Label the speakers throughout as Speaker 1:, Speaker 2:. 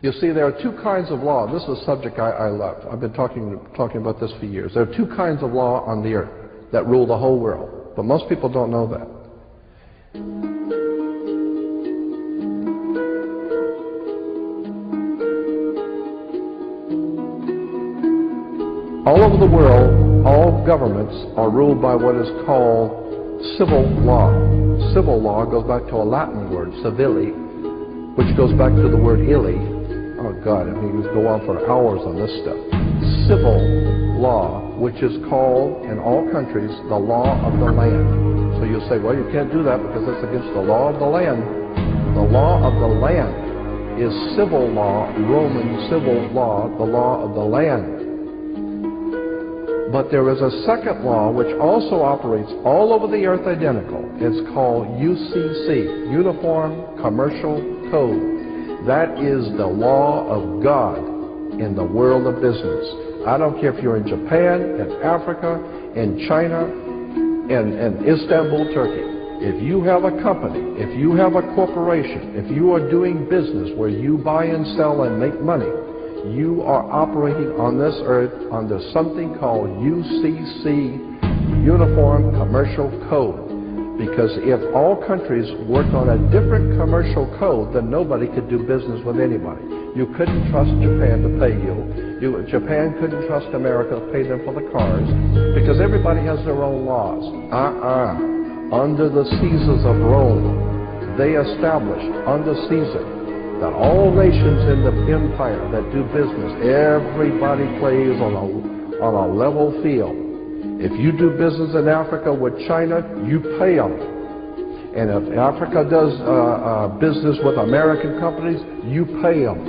Speaker 1: You see, there are two kinds of law. This is a subject I love. I've been talking about this for years. There are two kinds of law on the earth that rule the whole world, but most people don't know that. All over the world, all governments are ruled by what is called civil law. Civil law goes back to a Latin word, civili, which goes back to the word illy. Oh God, I mean, we could go on for hours on this stuff. Civil law, which is called in all countries the law of the land. So you'll say, well, you can't do that because that's against the law of the land. The law of the land is civil law, Roman civil law, the law of the land. But there is a second law which also operates all over the earth identical. It's called UCC, Uniform Commercial Code. That is the law of God in the world of business. I don't care if you're in Japan, in Africa, in China, in Istanbul, Turkey. If you have a company, if you have a corporation, if you are doing business where you buy and sell and make money, you are operating on this earth under something called UCC, Uniform Commercial Code. Because if all countries worked on a different commercial code, then nobody could do business with anybody. You couldn't trust Japan to pay you. Japan couldn't trust America to pay them for the cars, because everybody has their own laws. Under the Caesars of Rome, they established under Caesar that all nations in the empire that do business, everybody plays on a level field. If you do business in Africa with China, you pay them. And if Africa does business with American companies, you pay them.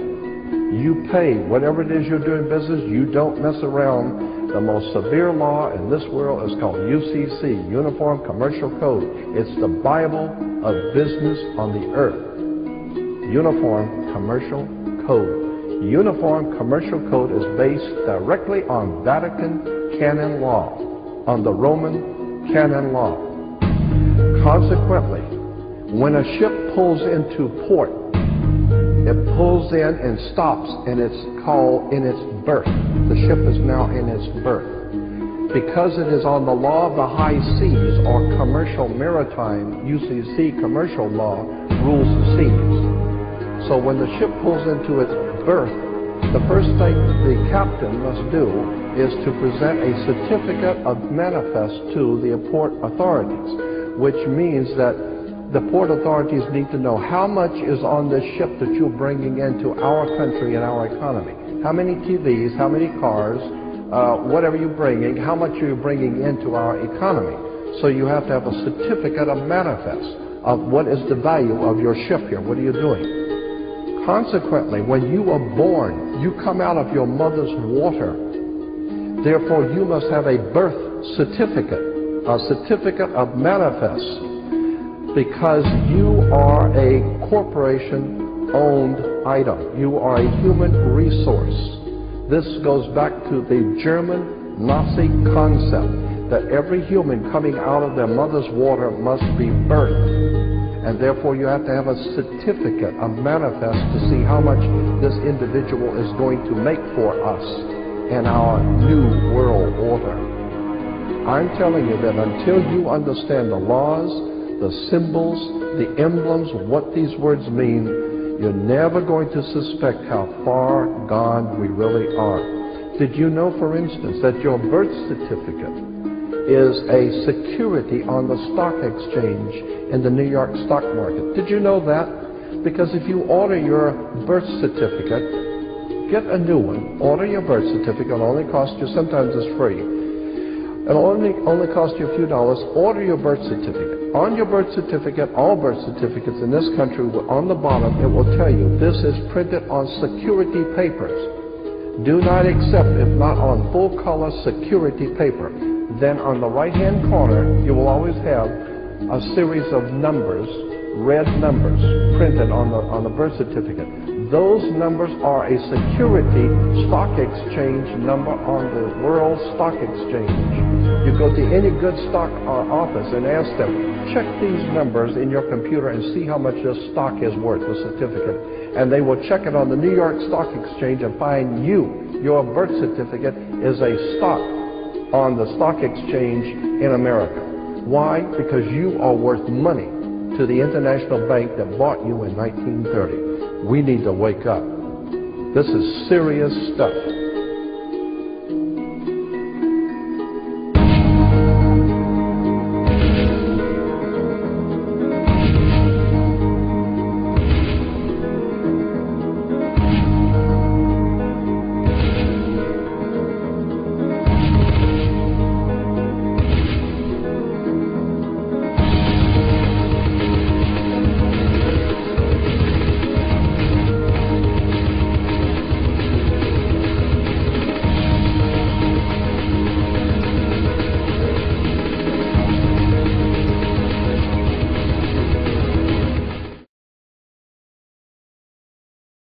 Speaker 1: You pay. Whatever it is you're doing business, you don't mess around. The most severe law in this world is called UCC, Uniform Commercial Code. It's the Bible of business on the earth. Uniform Commercial Code. Uniform Commercial Code is based directly on Vatican canon law, on the Roman canon law. Consequently, when a ship pulls into port, it pulls in and stops, and it's called in its berth. The ship is now in its berth. Because it is on the law of the high seas, or commercial maritime, UCC commercial law, rules the seas. So when the ship pulls into its berth, the first thing the captain must do is to present a certificate of manifest to the port authorities, which means that the port authorities need to know how much is on this ship that you're bringing into our country and our economy. How many TVs, how many cars, whatever you're bringing, how much are you bringing into our economy. So you have to have a certificate of manifest of what is the value of your ship here. What are you doing? Consequently, when you are born, you come out of your mother's water. Therefore, you must have a birth certificate, a certificate of manifest, because you are a corporation-owned item. You are a human resource. This goes back to the German Nazi concept that every human coming out of their mother's water must be birthed. And therefore you have to have a certificate, a manifest, to see how much this individual is going to make for us in our new world order. I'm telling you that until you understand the laws, the symbols, the emblems, what these words mean, you're never going to suspect how far gone we really are. Did you know, for instance, that your birth certificate is a security on the stock exchange in the New York stock market? Did you know that? Because if you order your birth certificate, get a new one, order your birth certificate, it'll only cost you, sometimes it's free, it'll only cost you a few dollars. Order your birth certificate. On your birth certificate, all birth certificates in this country, on the bottom it will tell you this is printed on security papers. Do not accept if not on full color security paper. Then on the right-hand corner, you will always have a series of numbers, red numbers, printed on the birth certificate. Those numbers are a security stock exchange number on the World Stock Exchange. You go to any good stock office and ask them, check these numbers in your computer and see how much your stock is worth, the certificate. And they will check it on the New York Stock Exchange and find your birth certificate is a stock on the stock exchange in America. Why? Because you are worth money to the international bank that bought you in 1930. We need to wake up. This is serious stuff.